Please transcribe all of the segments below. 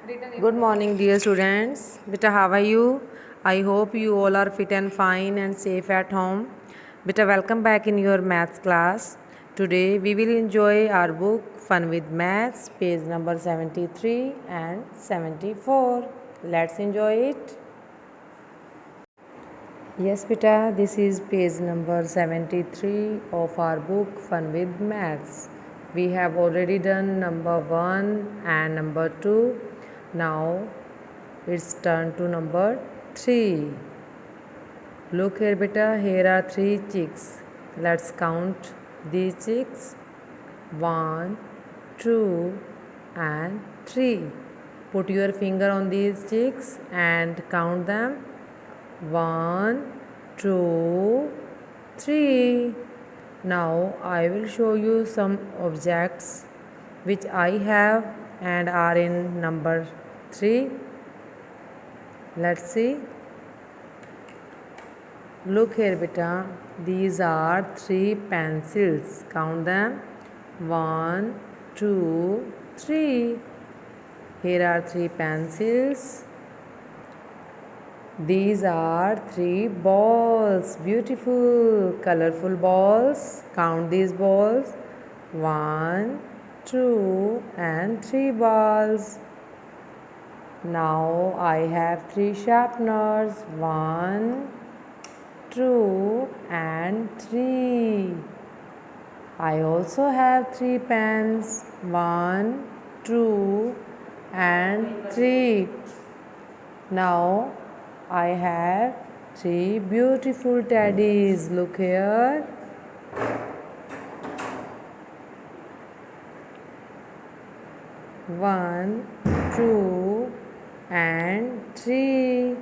Good morning, dear students. Beta, how are you? I hope you all are fit and fine and safe at home. Beta, welcome back in your maths class. Today we will enjoy our book Fun with Maths, page number 73 and 74. Let's enjoy it. Yes, beta, this is page number 73 of our book Fun with Maths. We have already done number 1 and number 2. Now it's turn to number 3. Look here, beta, here are 3 chicks. Let's count these chicks. 1, 2, and 3. Put your finger on these chicks and count them. 1, 2, 3. Now I will show you some objects which I have and are in number 3. Let's see. Look here, beta. These are 3 pencils. Count them. 1, 2, 3. Here are 3 pencils. These are 3 balls. Beautiful, colorful balls. Count these balls. 1, 2, and 3 balls. Now I have 3 sharpeners. 1, 2, and 3. I also have 3 pens. 1, 2, and 3. Now I have 3 beautiful teddies. Look here. One, 2, and 3.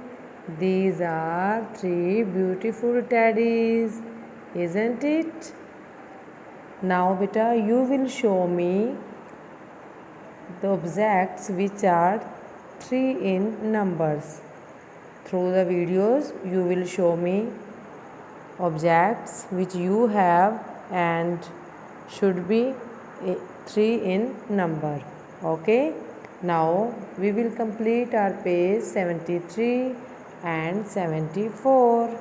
These are 3 beautiful teddies, isn't it? Now, beta, you will show me the objects which are 3 in numbers. Through the videos, you will show me objects which you have and should be 3 in number. Okay. Now we will complete our page 73 and 74.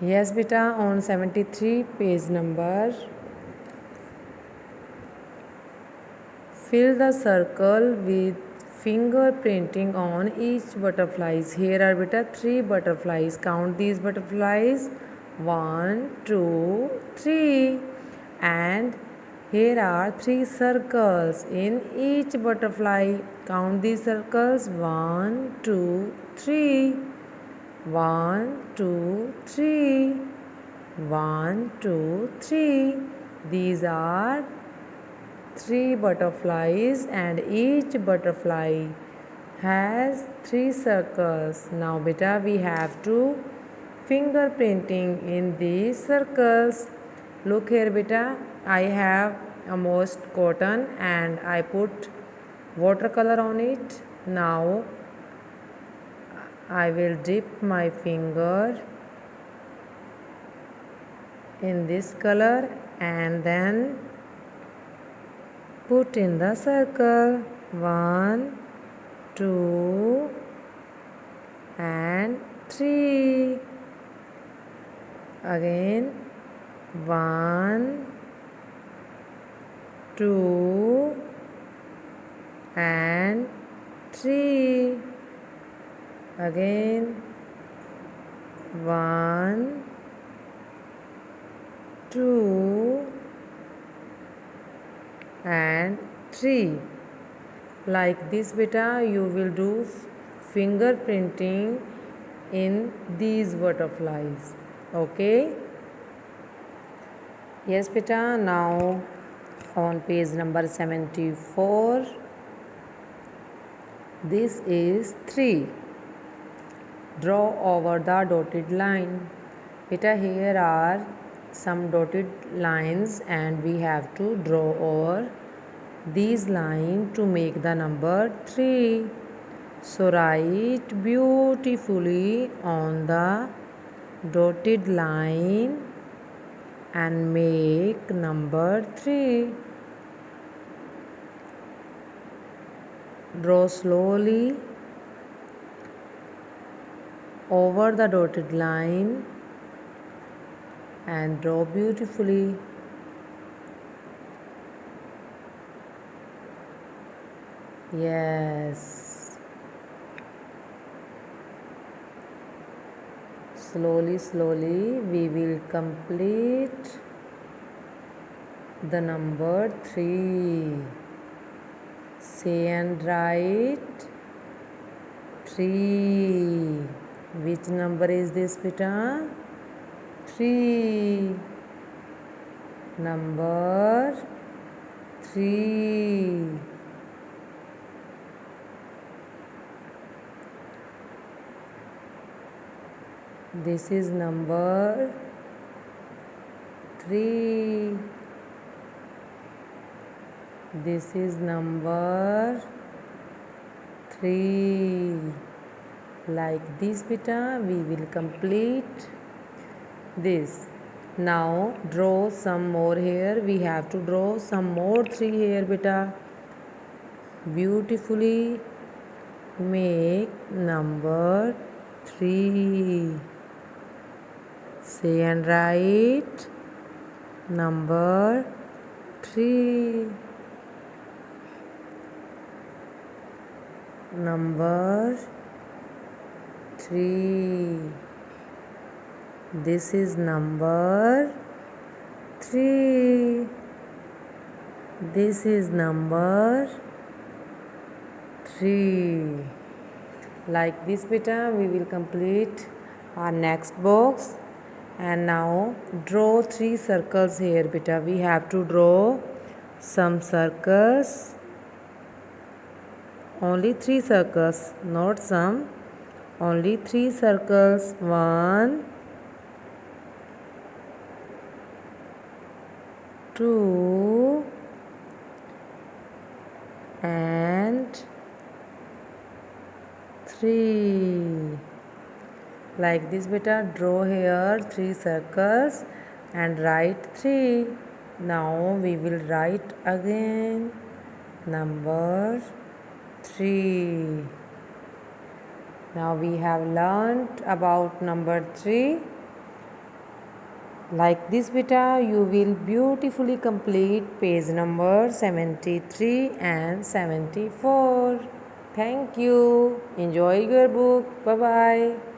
Yes, beta, on 73 page number, fill the circle with finger printing on each butterflies. Here are, beta, 3 butterflies. Count these butterflies. 1, 2, 3. And here are 3 circles in each butterfly. Count these circles. 1, 2, 3. 1, 2, 3. 1, 2, 3. These are 3 butterflies and each butterfly has 3 circles. Now, beta, we have to fingerprinting in these circles. Look here, beta. I have a moist cotton and I put watercolor on it. Now I will dip my finger in this color and then put in the circle. 1, 2, and 3. Again 1, 2, and 3. Again 1, 2, and 3. Like this, beta, you will do fingerprinting in these butterflies. Okay. Yes, beta. Now on page number 74, this is 3. Draw over the dotted line. Beta, here are some dotted lines and we have to draw over these lines to make the number 3. So write beautifully on the dotted line and make number 3. Draw slowly over the dotted line and draw beautifully. Yes. Slowly we will complete the number 3. Say and write 3. Which number is this, beta? 3. Number 3. This is number 3. This is number 3. Like this, beta, we will complete this. Now draw some more here. We have to draw some more 3 here, beta. Beautifully make number 3. Say and write number 3. Number 3. This is number 3. This is number 3. Like this, beta, we will complete our next box. And now draw 3 circles here, beta. We have to draw some circles. Only 3 circles, not some. Only 3 circles. 1, 2, and 3. Like this, beta, draw here 3 circles and write 3. Now we will write again number 3. Now we have learnt about number 3. Like this, beta, you will beautifully complete page number 73 and 74. Thank you. Enjoy your book. Bye bye.